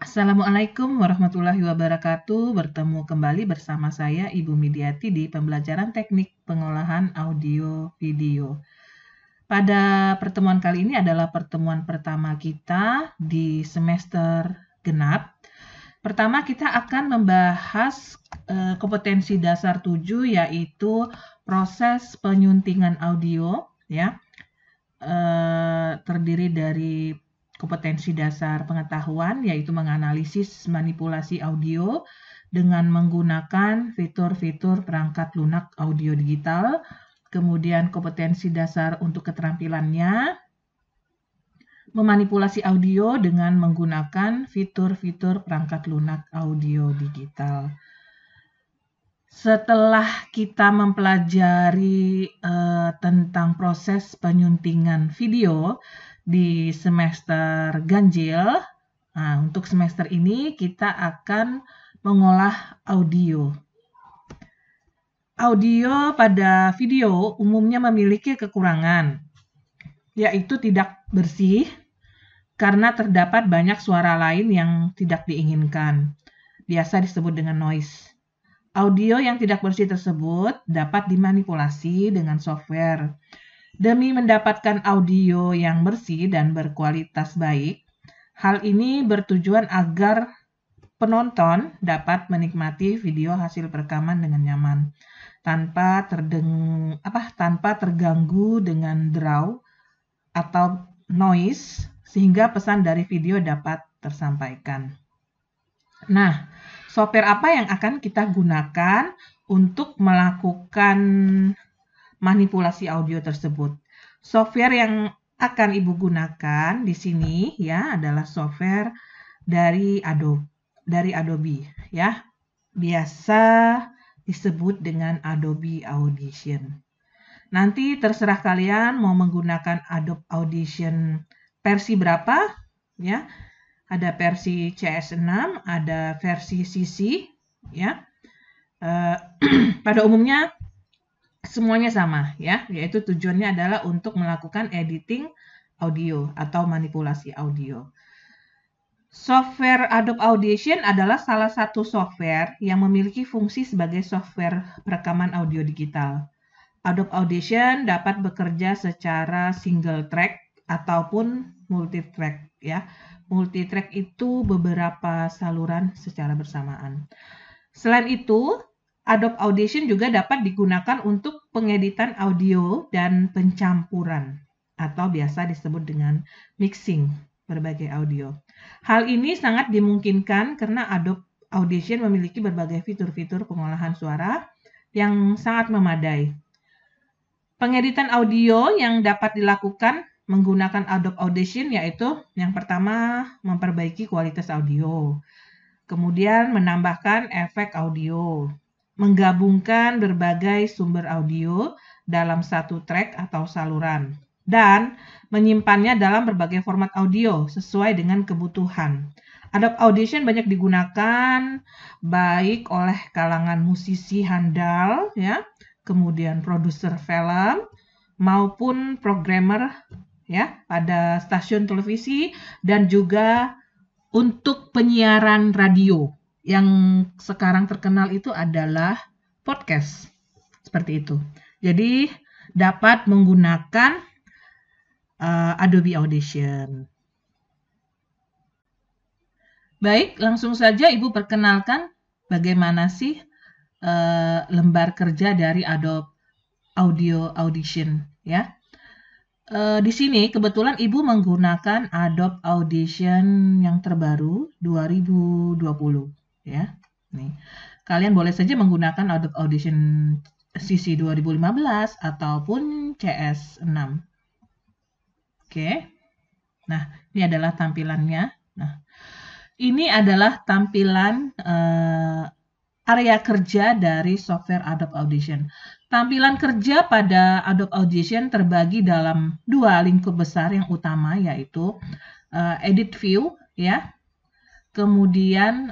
Assalamualaikum warahmatullahi wabarakatuh. Bertemu kembali bersama saya Ibu Midiati di pembelajaran teknik pengolahan audio video. Pada pertemuan kali ini adalah pertemuan pertama kita di semester genap. Pertama kita akan membahas kompetensi dasar 7 yaitu proses penyuntingan audio ya. Terdiri dari kompetensi dasar pengetahuan, yaitu menganalisis manipulasi audio dengan menggunakan fitur-fitur perangkat lunak audio digital. Kemudian kompetensi dasar untuk keterampilannya, memanipulasi audio dengan menggunakan fitur-fitur perangkat lunak audio digital. Setelah kita mempelajari tentang proses penyuntingan video di semester ganjil, untuk semester ini kita akan mengolah audio. Audio pada video umumnya memiliki kekurangan, yaitu tidak bersih karena terdapat banyak suara lain yang tidak diinginkan. Biasa disebut dengan noise. Audio yang tidak bersih tersebut dapat dimanipulasi dengan software. Demi mendapatkan audio yang bersih dan berkualitas baik, hal ini bertujuan agar penonton dapat menikmati video hasil perekaman dengan nyaman, tanpa terganggu dengan draw atau noise, sehingga pesan dari video dapat tersampaikan. Nah, software apa yang akan kita gunakan untuk melakukan manipulasi audio tersebut? Software yang akan Ibu gunakan di sini ya adalah software dari Adobe ya. Biasa disebut dengan Adobe Audition. Nanti terserah kalian mau menggunakan Adobe Audition versi berapa ya. Ada versi CS6, ada versi CC ya. Pada umumnya semuanya sama ya, yaitu tujuannya adalah untuk melakukan editing audio atau manipulasi audio. Software Adobe Audition adalah salah satu software yang memiliki fungsi sebagai software perekaman audio digital. Adobe Audition dapat bekerja secara single track ataupun multi-track ya. Multi-track itu beberapa saluran secara bersamaan. Selain itu, Adobe Audition juga dapat digunakan untuk pengeditan audio dan pencampuran atau biasa disebut dengan mixing berbagai audio. Hal ini sangat dimungkinkan karena Adobe Audition memiliki berbagai fitur-fitur pengolahan suara yang sangat memadai. Pengeditan audio yang dapat dilakukan menggunakan Adobe Audition yaitu yang pertama memperbaiki kualitas audio, kemudian menambahkan efek audio, menggabungkan berbagai sumber audio dalam satu track atau saluran, dan menyimpannya dalam berbagai format audio sesuai dengan kebutuhan. Adobe Audition banyak digunakan baik oleh kalangan musisi handal ya, kemudian produser film maupun programmer ya pada stasiun televisi dan juga untuk penyiaran radio. Yang sekarang terkenal itu adalah podcast. Seperti itu. Jadi dapat menggunakan Adobe Audition. Baik, langsung saja Ibu perkenalkan bagaimana sih lembar kerja dari Adobe Audition ya. Di sini kebetulan Ibu menggunakan Adobe Audition yang terbaru 2020 ya. Nih. Kalian boleh saja menggunakan Adobe Audition CC 2015 ataupun CS6. Oke. Nah, ini adalah tampilannya. Nah, ini adalah tampilan area kerja dari software Adobe Audition. Tampilan kerja pada Adobe Audition terbagi dalam dua lingkup besar yang utama, yaitu Edit View, ya. Kemudian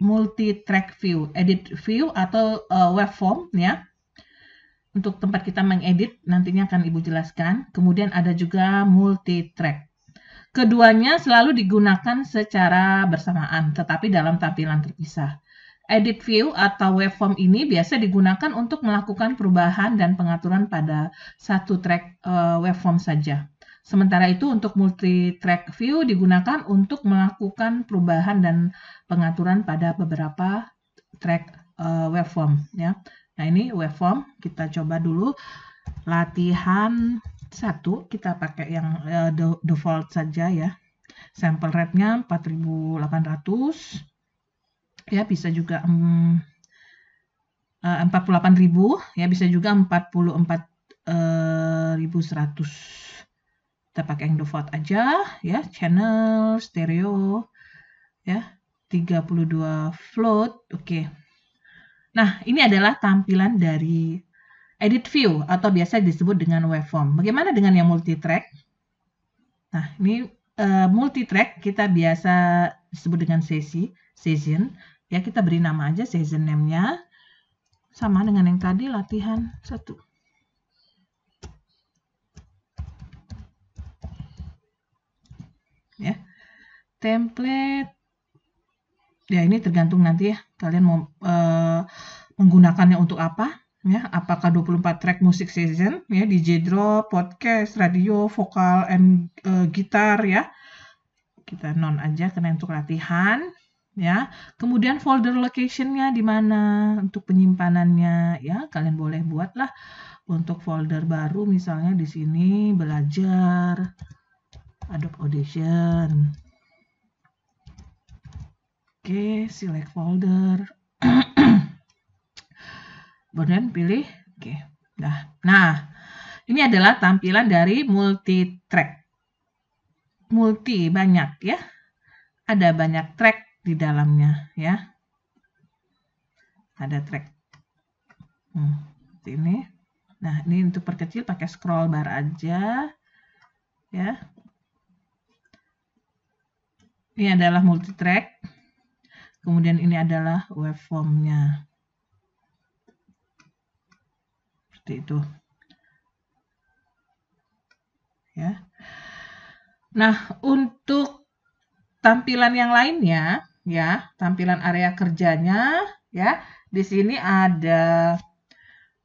multi-track view, Edit View atau waveform, ya. Untuk tempat kita mengedit, nantinya akan Ibu jelaskan. Kemudian ada juga multi-track. Keduanya selalu digunakan secara bersamaan, tetapi dalam tampilan terpisah. Edit view atau waveform ini biasa digunakan untuk melakukan perubahan dan pengaturan pada satu track waveform saja. Sementara itu untuk multi-track view digunakan untuk melakukan perubahan dan pengaturan pada beberapa track waveform. Ya. Nah ini waveform, kita coba dulu latihan 1, kita pakai yang default saja ya. Sample rate-nya 4800. Ya, bisa juga 48.000, ya bisa juga 44.100. Kita pakai yang default aja ya, channel stereo ya, 32 float. Oke. Nah, ini adalah tampilan dari edit view atau biasa disebut dengan waveform. Bagaimana dengan yang multi track? Nah, ini multi track kita biasa disebut dengan season. Ya, kita beri nama aja season name-nya. Sama dengan yang tadi, latihan 1. Ya. Template. Ya, ini tergantung nanti ya, kalian mau menggunakannya untuk apa. Ya, apakah 24 track musik season, ya, DJ drop, podcast, radio, vokal, and gitar, ya. Kita non aja karena untuk latihan. Ya, kemudian folder location-nya di mana untuk penyimpanannya, ya kalian boleh buatlah untuk folder baru, misalnya di sini belajar Adobe Audition. Oke, select folder. Kemudian pilih, oke. Nah, ini adalah tampilan dari multi track. Multi banyak ya, ada banyak track di dalamnya ya, ada track seperti ini. Nah, ini untuk perkecil pakai scroll bar aja ya. Ini adalah multi track, kemudian ini adalah waveformnya seperti itu ya. Nah, untuk tampilan yang lainnya ya, tampilan area kerjanya ya, di sini ada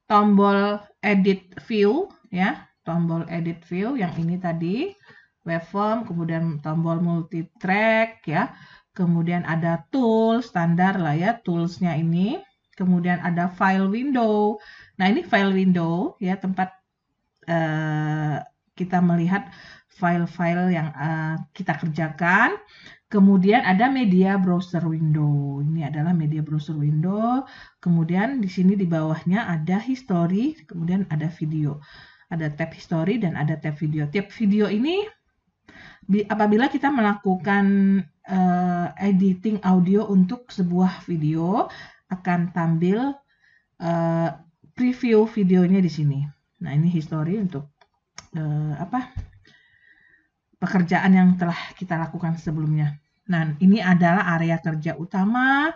tombol edit view ya, tombol edit view yang ini tadi waveform, kemudian tombol multi track ya, kemudian ada tool standar lah ya, toolsnya ini, kemudian ada file window. Nah ini file window ya, tempat kita melihat file-file yang kita kerjakan. Kemudian ada media browser window. Ini adalah media browser window. Kemudian di sini di bawahnya ada history, kemudian ada video. Ada tab history dan ada tab video. Tab video ini apabila kita melakukan editing audio untuk sebuah video, akan tampil preview videonya di sini. Nah, ini history untuk pekerjaan yang telah kita lakukan sebelumnya. Nah, ini adalah area kerja utama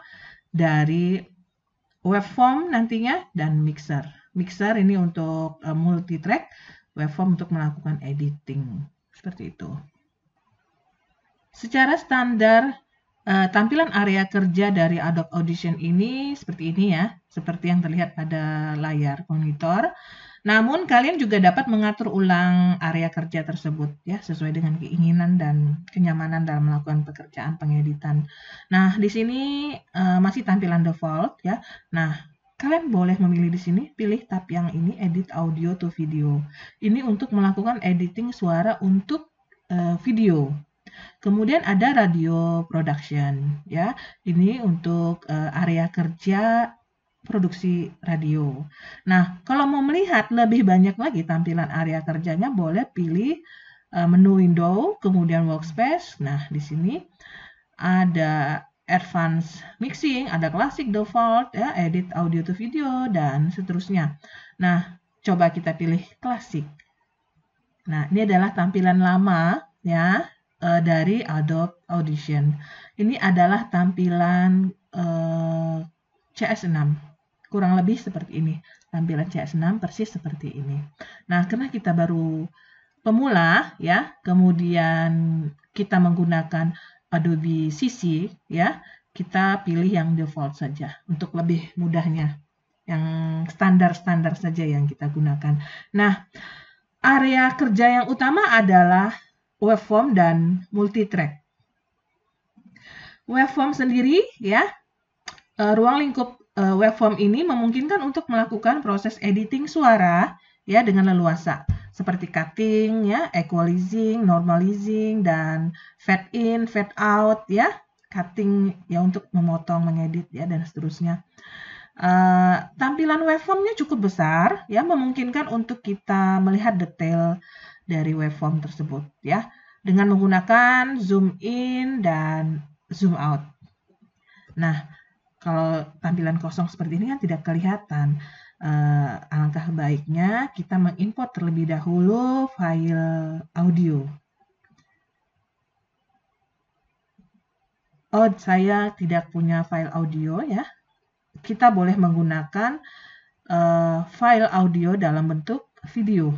dari waveform nantinya dan mixer. Mixer ini untuk multi track, waveform untuk melakukan editing. Seperti itu. Secara standar, tampilan area kerja dari Adobe Audition ini seperti ini ya, seperti yang terlihat pada layar monitor. Namun kalian juga dapat mengatur ulang area kerja tersebut ya, sesuai dengan keinginan dan kenyamanan dalam melakukan pekerjaan pengeditan. Nah, di sini masih tampilan default ya. Nah, kalian boleh memilih di sini, pilih tab yang ini, edit audio to video. Ini untuk melakukan editing suara untuk video. Kemudian ada radio production ya. Ini untuk area kerja produksi radio. Nah, kalau mau melihat lebih banyak lagi tampilan area kerjanya, boleh pilih menu window, kemudian workspace. Nah, di sini ada advanced mixing, ada classic default, ya, edit audio to video, dan seterusnya. Nah, coba kita pilih classic. Nah, ini adalah tampilan lama ya dari Adobe Audition. Ini adalah tampilan CS6. Kurang lebih seperti ini. Tampilan CS6 persis seperti ini. Nah, karena kita baru pemula ya, kemudian kita menggunakan Adobe CC, ya, kita pilih yang default saja untuk lebih mudahnya. Yang standar-standar saja yang kita gunakan. Nah, area kerja yang utama adalah waveform dan multitrack. Waveform sendiri, ya, ruang lingkup waveform ini memungkinkan untuk melakukan proses editing suara, ya, dengan leluasa seperti cutting, ya, equalizing, normalizing, dan fade in, fade out, ya, cutting ya untuk memotong, mengedit, ya, dan seterusnya. Tampilan waveformnya cukup besar, ya, memungkinkan untuk kita melihat detail dari waveform tersebut, ya, dengan menggunakan zoom in dan zoom out. Nah, kalau tampilan kosong seperti ini kan tidak kelihatan. Alangkah baiknya kita mengimport terlebih dahulu file audio. Oh, saya tidak punya file audio, ya. Kita boleh menggunakan file audio dalam bentuk video.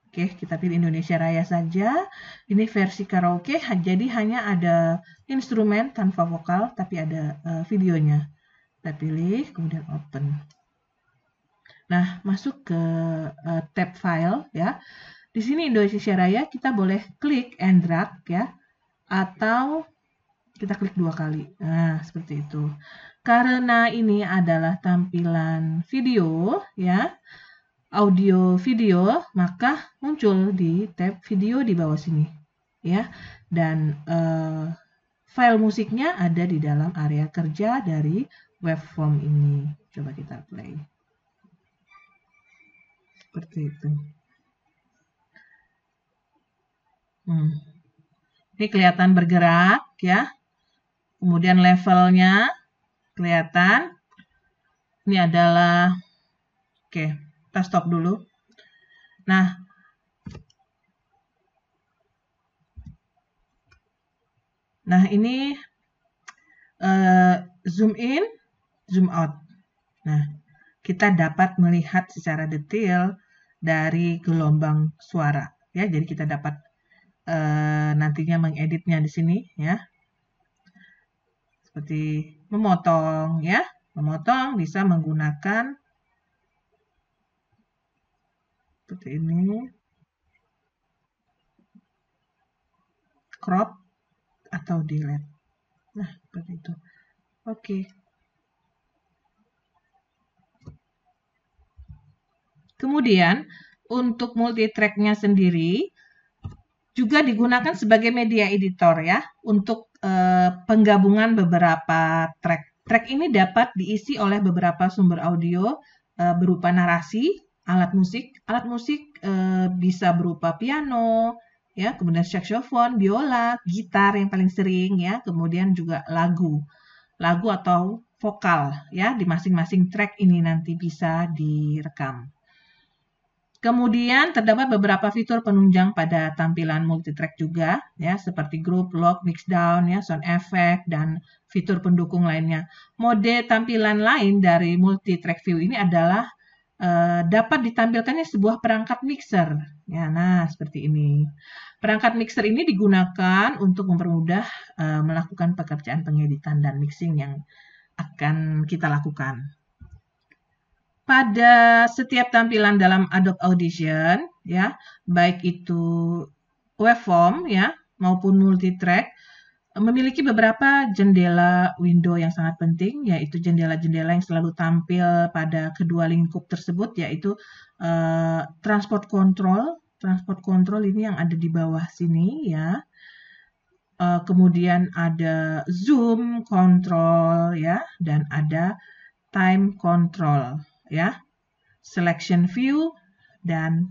Oke, kita pilih Indonesia Raya saja. Ini versi karaoke, jadi hanya ada instrumen tanpa vokal, tapi ada videonya. Kita pilih, kemudian open. Nah, masuk ke tab file, ya. Di sini Indonesia Raya kita boleh klik and drag, ya, atau kita klik 2 kali. Nah, seperti itu. Karena ini adalah tampilan video, ya, audio video, maka muncul di tab video di bawah sini, ya. Dan file musiknya ada di dalam area kerja dari waveform ini. Coba kita play. Seperti itu. Ini kelihatan bergerak, ya. Kemudian levelnya kelihatan. Ini adalah, oke, kita stop dulu. Nah, ini zoom in, zoom out. Nah, kita dapat melihat secara detail dari gelombang suara, ya. Jadi kita dapat nantinya mengeditnya di sini, ya. Seperti memotong, ya. Memotong bisa menggunakan seperti ini, crop atau delete. Nah, seperti itu. Oke. Kemudian, untuk multitrack-nya sendiri juga digunakan sebagai media editor, ya, untuk penggabungan beberapa track. Track ini dapat diisi oleh beberapa sumber audio berupa narasi, alat musik. Alat musik bisa berupa piano, ya, kemudian saxophone, biola, gitar yang paling sering, ya, kemudian juga lagu atau vokal, ya, di masing-masing track ini nanti bisa direkam. Kemudian terdapat beberapa fitur penunjang pada tampilan multitrack juga, ya, seperti group, lock, mixdown, ya, sound effect, dan fitur pendukung lainnya. Mode tampilan lain dari multitrack view ini adalah dapat ditampilkannya sebuah perangkat mixer. Ya, nah, seperti ini. Perangkat mixer ini digunakan untuk mempermudah melakukan pekerjaan pengeditan dan mixing yang akan kita lakukan. Pada setiap tampilan dalam Adobe Audition, ya, baik itu waveform, ya, maupun multitrack, memiliki beberapa jendela window yang sangat penting, yaitu jendela-jendela yang selalu tampil pada kedua lingkup tersebut, yaitu transport control. Transport control ini yang ada di bawah sini, ya. Kemudian ada zoom control, ya, dan ada time control, ya, selection view, dan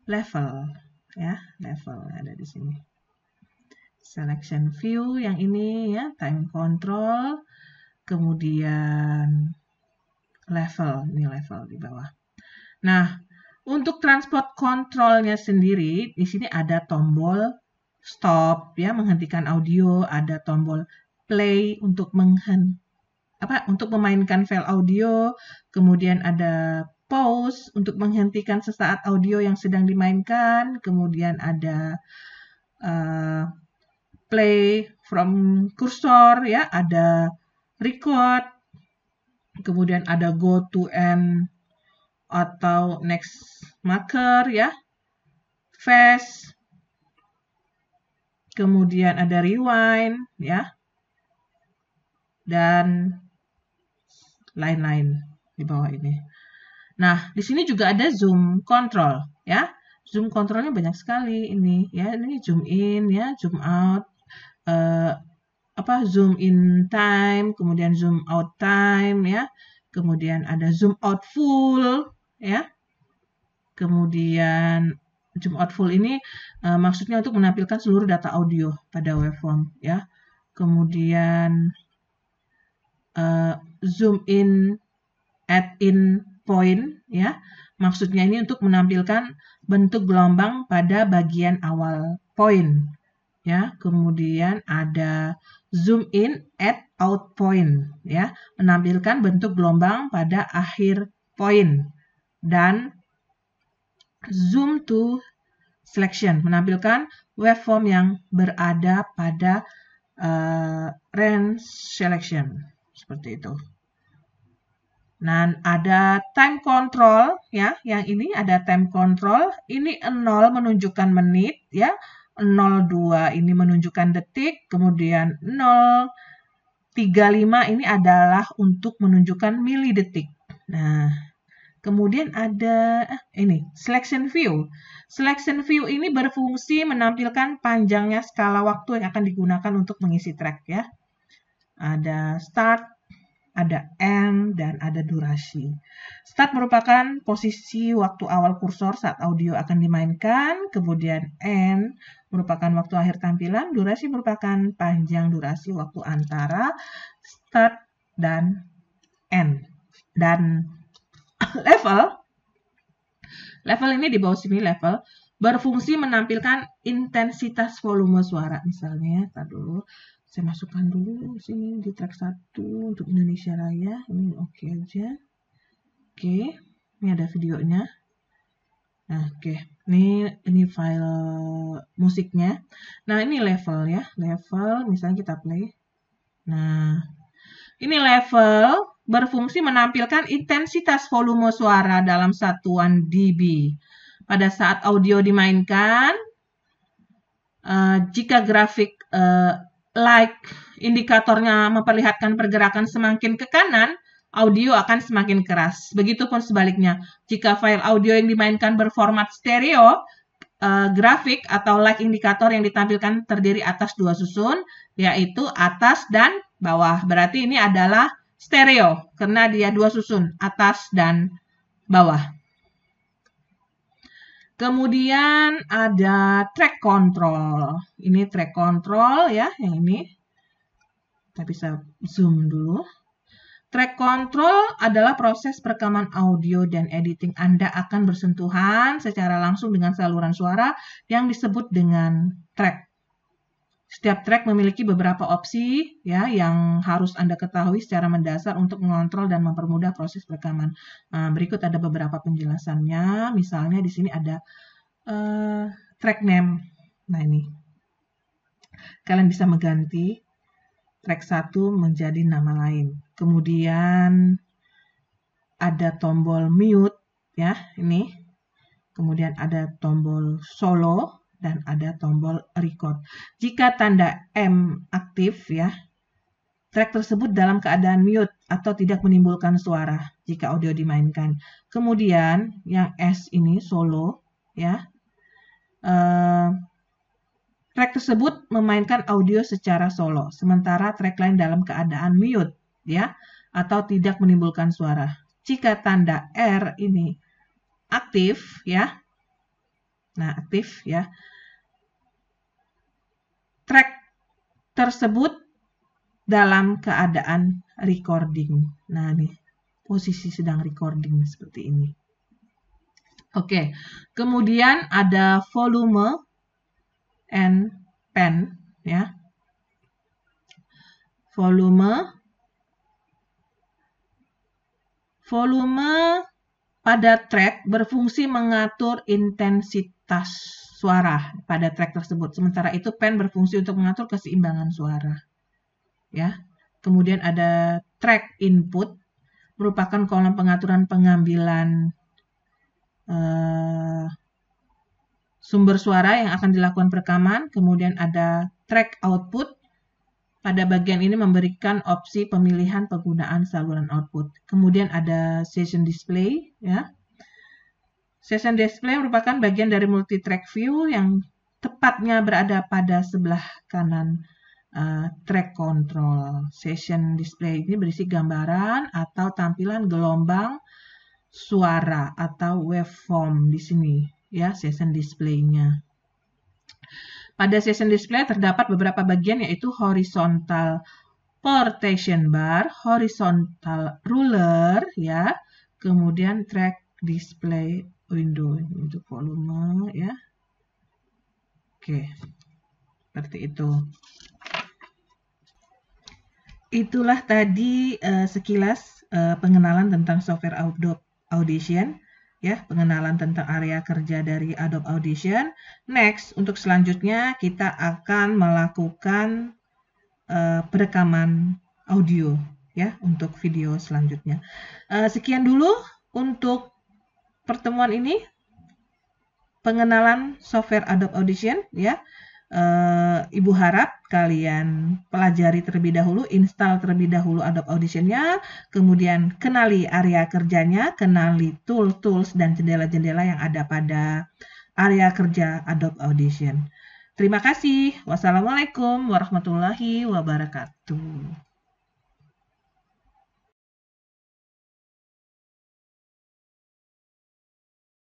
level, ya, level ada di sini. Selection view yang ini, ya, time control, kemudian level, ini level di bawah. Nah, untuk transport controlnya sendiri, di sini ada tombol stop, ya, menghentikan audio, ada tombol play untuk untuk memainkan file audio, kemudian ada pause untuk menghentikan sesaat audio yang sedang dimainkan, kemudian ada play from cursor, ya, ada record, kemudian ada go to end atau next marker, ya, fast, kemudian ada rewind, ya, dan lain-lain di bawah ini. Nah, di sini juga ada zoom control, ya. Zoom controlnya banyak sekali ini, ya. Ini zoom in, ya, zoom out, zoom in time, kemudian zoom out time, ya. Kemudian ada zoom out full, ya. Kemudian zoom out full ini maksudnya untuk menampilkan seluruh data audio pada waveform, ya. Kemudian zoom in at in point, ya. Maksudnya ini untuk menampilkan bentuk gelombang pada bagian awal point, ya. Kemudian ada zoom in at out point, ya, menampilkan bentuk gelombang pada akhir point. Dan zoom to selection, menampilkan waveform yang berada pada range selection, seperti itu. Nah, ada time control, ya. Yang ini ada time control. Ini 0 menunjukkan menit, ya. 02 ini menunjukkan detik, kemudian 035 ini adalah untuk menunjukkan milidetik. Nah, kemudian ada ini selection view. Selection view ini berfungsi menampilkan panjangnya skala waktu yang akan digunakan untuk mengisi track, ya. Ada start, ada end, dan ada durasi. Start merupakan posisi waktu awal kursor saat audio akan dimainkan, kemudian end merupakan waktu akhir tampilan, durasi merupakan panjang durasi waktu antara start dan end. Dan level ini di bawah sini level berfungsi menampilkan intensitas volume suara. Misalnya, tar dulu. Saya masukkan dulu sini di track 1 untuk Indonesia Raya. Ini oke aja. Oke, ini ada videonya. Nah, oke. Ini file musiknya. Nah, ini level, ya. Level, misalnya kita play. Nah, ini level berfungsi menampilkan intensitas volume suara dalam satuan dB. Pada saat audio dimainkan, jika grafik like indikatornya memperlihatkan pergerakan semakin ke kanan, audio akan semakin keras. Begitupun sebaliknya, jika file audio yang dimainkan berformat stereo, grafik atau like indikator yang ditampilkan terdiri atas 2 susun, yaitu atas dan bawah. Berarti ini adalah stereo, karena dia 2 susun, atas dan bawah. Kemudian ada track control. Ini track control, ya, yang ini. Kita bisa zoom dulu. Track control adalah proses perekaman audio dan editing. Anda akan bersentuhan secara langsung dengan saluran suara yang disebut dengan track. Setiap track memiliki beberapa opsi, ya, yang harus Anda ketahui secara mendasar untuk mengontrol dan mempermudah proses perekaman. Berikut ada beberapa penjelasannya. Misalnya di sini ada track name. Nah, ini. Kalian bisa mengganti track 1 menjadi nama lain. Kemudian ada tombol mute, ya, ini. Kemudian ada tombol solo dan ada tombol record. Jika tanda M aktif, ya, track tersebut dalam keadaan mute atau tidak menimbulkan suara jika audio dimainkan. Kemudian yang S ini solo, ya. Track tersebut memainkan audio secara solo, sementara track lain dalam keadaan mute, ya, atau tidak menimbulkan suara. Jika tanda R ini aktif, ya. Nah, aktif, ya. Track tersebut dalam keadaan recording. Nah, nih, posisi sedang recording seperti ini. Oke, kemudian ada volume and pen, ya. Volume pada track berfungsi mengatur intensitas suara pada track tersebut. Sementara itu pen berfungsi untuk mengatur keseimbangan suara. Ya. Kemudian ada track input, merupakan kolom pengaturan pengambilan sumber suara yang akan dilakukan perekaman. Kemudian ada track output. Pada bagian ini memberikan opsi pemilihan penggunaan saluran output. Kemudian ada session display, ya. Session display merupakan bagian dari multi-track view yang tepatnya berada pada sebelah kanan track control. Session display ini berisi gambaran atau tampilan gelombang suara atau waveform di sini, ya, session display-nya. Pada session display terdapat beberapa bagian, yaitu horizontal portation bar, horizontal ruler, ya, kemudian track display window untuk volume, ya. Oke, seperti itu. Itulah tadi sekilas pengenalan tentang software Adobe Audition. Ya, pengenalan tentang area kerja dari Adobe Audition. Next, untuk selanjutnya kita akan melakukan perekaman audio, ya, untuk video selanjutnya. Sekian dulu untuk pertemuan ini, pengenalan software Adobe Audition, ya. Ibu harap kalian pelajari terlebih dahulu, install terlebih dahulu Adobe Audition-nya, kemudian kenali area kerjanya, kenali tools dan jendela-jendela yang ada pada area kerja Adobe Audition. Terima kasih. Wassalamualaikum warahmatullahi wabarakatuh.